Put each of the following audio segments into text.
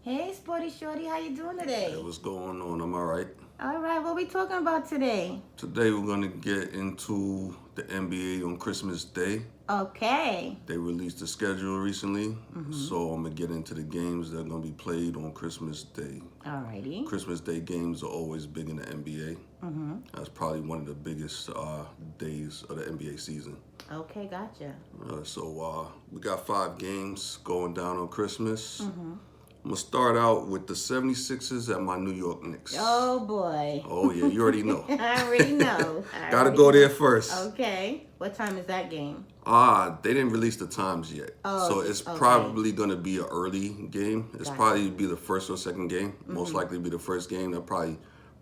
Hey, Sporty Shorty, how you doing today? Hey, what's going on? I'm all right. All right, what we talking about today? Today we're gonna get into the NBA on Christmas Day. Okay. They released the schedule recently, Mm-hmm. so I'm gonna get into the games that are gonna be played on Christmas Day. Alrighty. Christmas Day games are always big in the NBA. Mm-hmm. That's probably one of the biggest days of the NBA season. Okay, gotcha. So we got 5 games going down on Christmas. Mm-hmm. I'm gonna start out with the 76ers at my New York Knicks. Oh boy. Oh yeah, you already know. I already know. Gotta go there first. Okay. What time is that game? They didn't release the times yet. Oh, So it's okay. probably gonna be an early game. It's Gotcha. probably be the first or second game. Most likely be the first game. That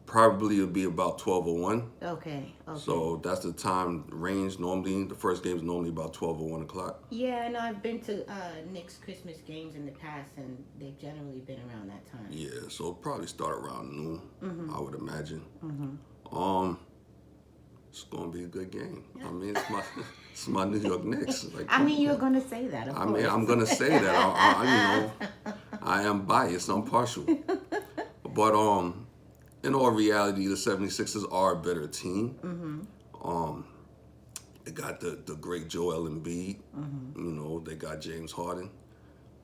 probably will be about 12 or 1. Okay. Okay. So that's the time range. Normally the first game is normally about 12 or 1 o'clock. Yeah, I know I've been to Knicks Christmas games in the past, and they've generally been around that time. Yeah, so it'll probably start around noon, I would imagine. It's gonna be a good game. I mean, it's my New York Knicks. Like, I mean, you're gonna say that, of I course. mean, I'm gonna say that. I am biased. I'm partial. But in all reality, the 76ers are a better team. They got the great Joel Embiid. You know, they got James Harden,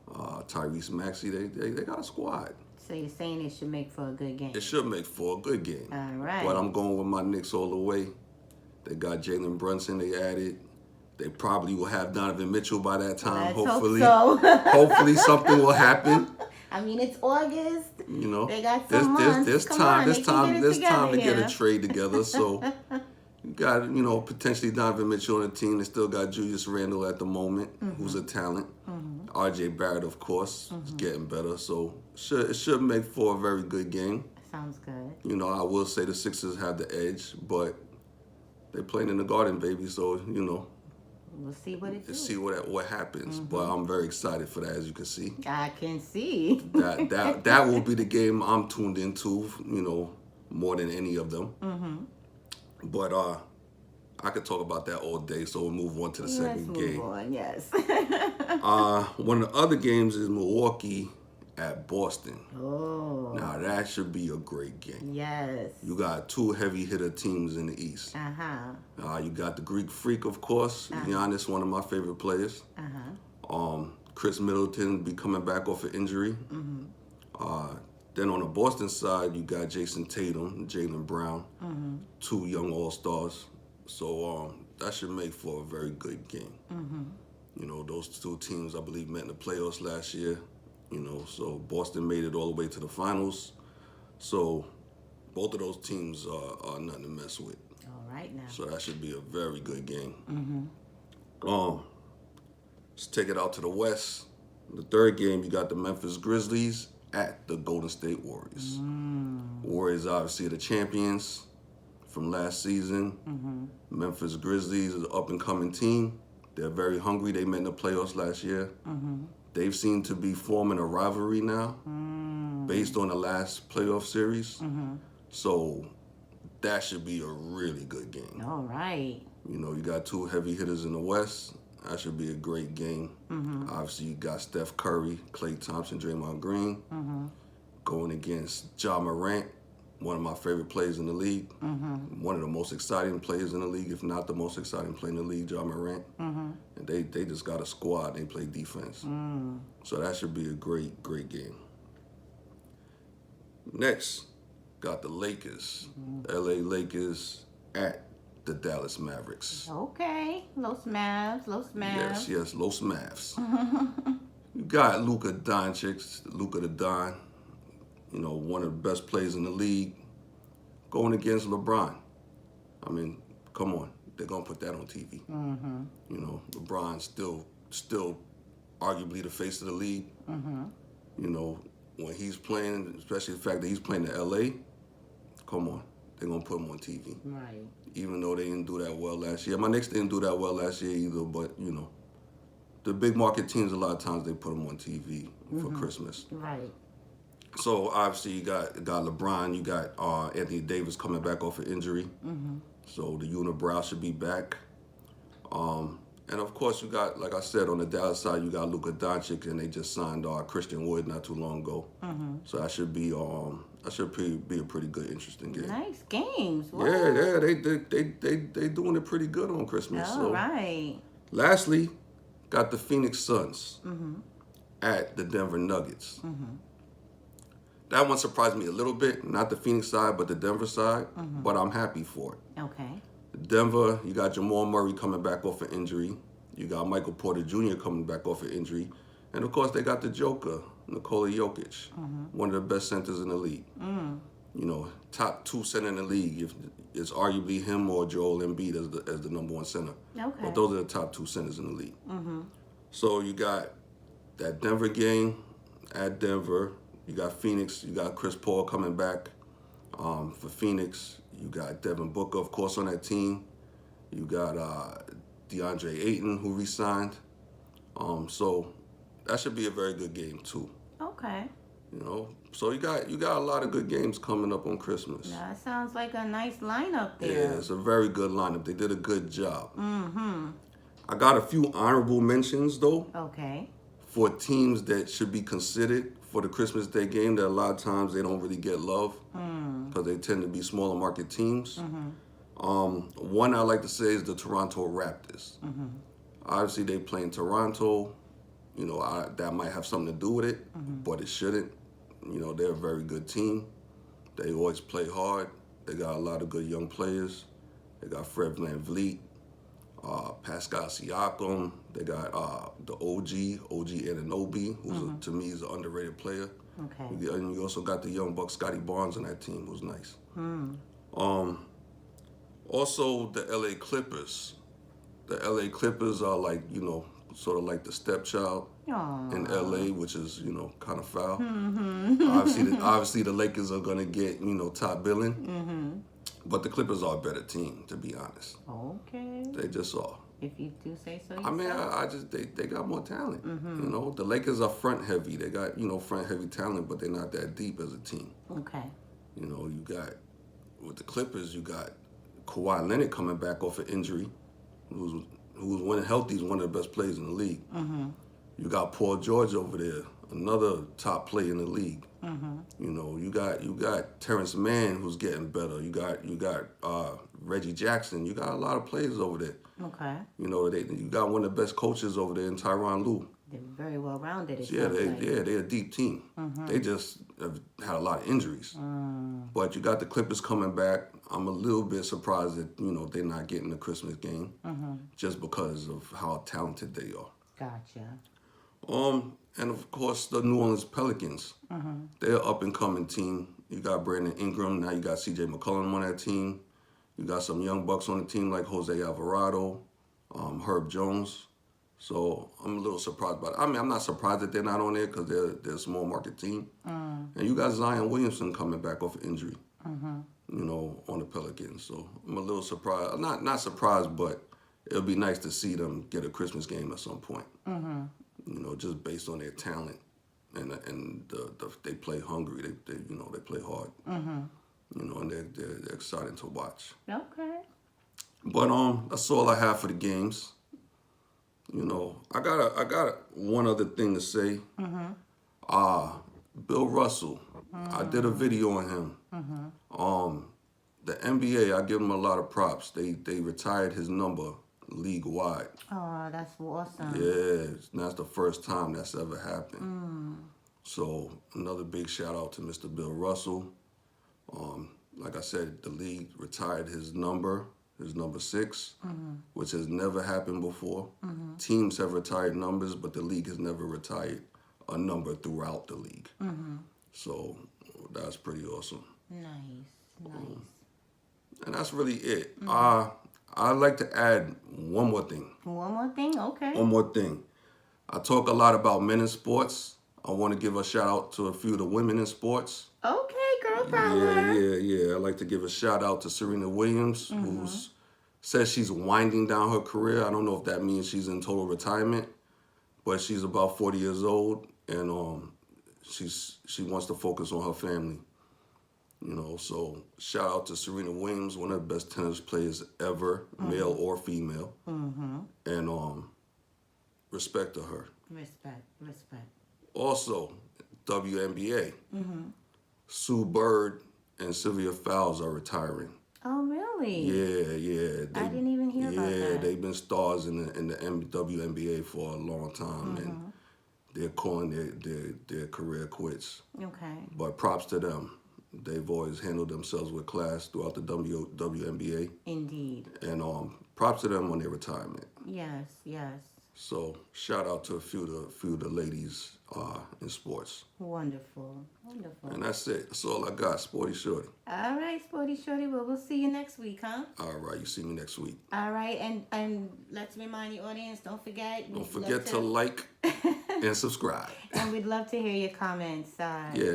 Tyrese Maxey. They got a squad. So you're saying it should make for a good game? It should make for a good game. All right. But I'm going with my Knicks all the way. They got Jalen Brunson. They added. They probably will have Donovan Mitchell by that time. Let's Hopefully, hope so. hopefully something will happen. I mean, it's August. You know, They got some months. There's Come time. on, There's they can time. get it There's time to together get a here. trade together. So you got potentially Donovan Mitchell on the team. They still got Julius Randle at the moment, who's a talent. R.J. Barrett, of course, is getting better. So it should make for a very good game. Sounds good. You know, I will say the Sixers have the edge, but they're playing in the Garden, baby. So We'll see what it to do. see what happens. But I'm very excited for that, as you can see. I can see. That will be the game I'm tuned into. More than any of them. But I could talk about that all day. So we'll move on to the Let's second move game. on. Yes. One of the other games is Milwaukee at Boston. Oh. Now that should be a great game. Yes. You got 2 heavy hitter teams in the East. You got the Greek Freak, of course. Giannis, one of my favorite players. Chris Middleton be coming back off an injury. Then on the Boston side, you got Jason Tatum, Jaylen Brown, 2 young all-stars. So that should make for a very good game. Those 2 teams, I believe, met in the playoffs last year. So Boston made it all the way to the finals. So both of those teams are nothing to mess with. All right now. So that should be a very good game. Let's take it out to the West. The third game, you got the Memphis Grizzlies at the Golden State Warriors. Warriors obviously are the champions from last season. Memphis Grizzlies is an up-and-coming team. They're very hungry. They met in the playoffs last year. They've seemed to be forming a rivalry now based on the last playoff series. So that should be a really good game. All right. You got 2 heavy hitters in the West. That should be a great game. Obviously, you got Steph Curry, Klay Thompson, Draymond Green going against Ja Morant, one of my favorite players in the league. One of the most exciting players in the league, if not the most exciting player in the league, Ja Morant. And they just got a squad. They play defense. So that should be a great, great game. Next, got the Lakers. LA Lakers at the Dallas Mavericks. Okay. Los Mavs. Yes, Los Mavs. You got Luka Doncic, Luka the Don, one of the best players in the league, going against LeBron. I mean, come on, they're gonna put that on TV. LeBron's still arguably the face of the league. When he's playing, especially the fact that he's playing in LA, come on, they're gonna put him on TV. Right. Even though they didn't do that well last year. My Knicks didn't do that well last year either, but the big market teams, a lot of times they put them on TV for Christmas. Right. So obviously you got LeBron, you got Anthony Davis coming back off an injury. So the unibrow should be back. And And of course, you got, like I said, on the Dallas side, you got Luka Doncic, and they just signed Christian Wood not too long ago. So that should be be a pretty good, interesting game. Nice games. What? Yeah, they doing it pretty good on Christmas. All right. Lastly, got the Phoenix Suns at the Denver Nuggets. That one surprised me a little bit. Not the Phoenix side, but the Denver side. But I'm happy for it. Okay. Denver, you got Jamal Murray coming back off an injury. You got Michael Porter Jr. coming back off an injury. And, of course, they got the Joker, Nikola Jokic, one of the best centers in the league. You know, top 2 center in the league. If it's arguably him or Joel Embiid as the number 1 center. Okay. But those are the top 2 centers in the league. So you got that Denver game at Denver. You got Phoenix. You got Chris Paul coming back for Phoenix. You got Devin Booker, of course, on that team. You got DeAndre Ayton, who re-signed. So that should be a very good game too. Okay. You know, so you got a lot of good games coming up on Christmas. That sounds like a nice lineup there. Yeah, it's a very good lineup. They did a good job. I got a few honorable mentions though. Okay. For teams that should be considered for the Christmas Day game that a lot of times they don't really get love because they tend to be smaller market teams. One I like to say is the Toronto Raptors. Obviously, they play in Toronto. You know, that might have something to do with it, but it shouldn't. You know, they're a very good team. They always play hard. They got a lot of good young players. They got Fred VanVleet, Pascal Siakam. They got the OG Anunoby, who's to me is an underrated player. Okay. And you also got the young buck Scotty Barnes on that team, who's nice. Also, the LA Clippers. The LA Clippers are like, you know, sort of like the stepchild in LA, which is, you know, kind of foul. Obviously, the Lakers are going to get, you know, top billing. But the Clippers are a better team, to be honest. Okay. They just are. If you do say so yourself. I mean, I just, they got more talent. You know, the Lakers are front heavy. They got, you know, front heavy talent, but they're not that deep as a team. Okay. You know, you got, with the Clippers, you got Kawhi Leonard coming back off an injury, who's when healthy is one of the best players in the league. You got Paul George over there, another top player in the league. You know, you got Terrence Mann, who's getting better. You got Reggie Jackson. You got a lot of players over there. Okay. You know, you got one of the best coaches over there in Tyronn Lue. They're very well rounded. They're a deep team. They just have had a lot of injuries. But you got the Clippers coming back. I'm a little bit surprised that, you know, they're not getting the Christmas game just because of how talented they are. Gotcha. And of course the New Orleans Pelicans. They're an up and coming team. You got Brandon Ingram. Now you got CJ McCollum on that team. You got some young bucks on the team like Jose Alvarado, Herb Jones. So I'm a little surprised by it. I mean, I'm not surprised that they're not on there because they're a small market team. And you got Zion Williamson coming back off injury, you know, on the Pelicans. So I'm a little surprised. Not surprised, but it'll be nice to see them get a Christmas game at some point. You know, just based on their talent and they play hungry. They you know, they play hard. You know, and they're exciting to watch. Okay. But that's all I have for the games. You know, I got one other thing to say. Bill Russell. I did a video on him. The NBA, I give him a lot of props. They retired his number league-wide. Oh, that's awesome. Yeah, that's the first time that's ever happened. So another big shout out to Mr. Bill Russell. Like I said, the league retired his number 6, which has never happened before. Teams have retired numbers, but the league has never retired a number throughout the league. So that's pretty awesome. Nice. And that's really it. I'd like to add one more thing. One more thing? Okay. One more thing. I talk a lot about men in sports. I want to give a shout out to a few of the women in sports. Okay, girl power. Yeah. I'd like to give a shout out to Serena Williams, who says she's winding down her career. I don't know if that means she's in total retirement, but she's about 40 years old, and she wants to focus on her family. You know, so shout out to Serena Williams, one of the best tennis players ever, male or female. And respect to her. Respect. Also, WNBA. Sue Bird and Sylvia Fowles are retiring. Oh, really? Yeah. I didn't even hear about that. Yeah, they've been stars in the WNBA for a long time, and they're calling their career quits. Okay. But props to them. They've always handled themselves with class throughout the WNBA. Indeed. And props to them on their retirement. Yes. So shout out to a few of the ladies in sports. Wonderful. And that's it. That's all I got, Sporty Shorty. All right, Sporty Shorty. Well, we'll see you next week, huh? All right, you see me next week. All right, and let's remind the audience, don't forget to like and subscribe. And we'd love to hear your comments.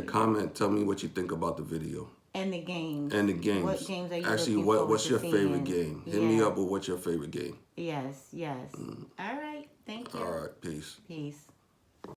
Comment. Tell me what you think about the video. And the games. What games are you Actually, looking forward what's to your seeing? favorite game? Hit me up with what's your favorite game. Yes. All right. Thank you. All right. Peace. Peace.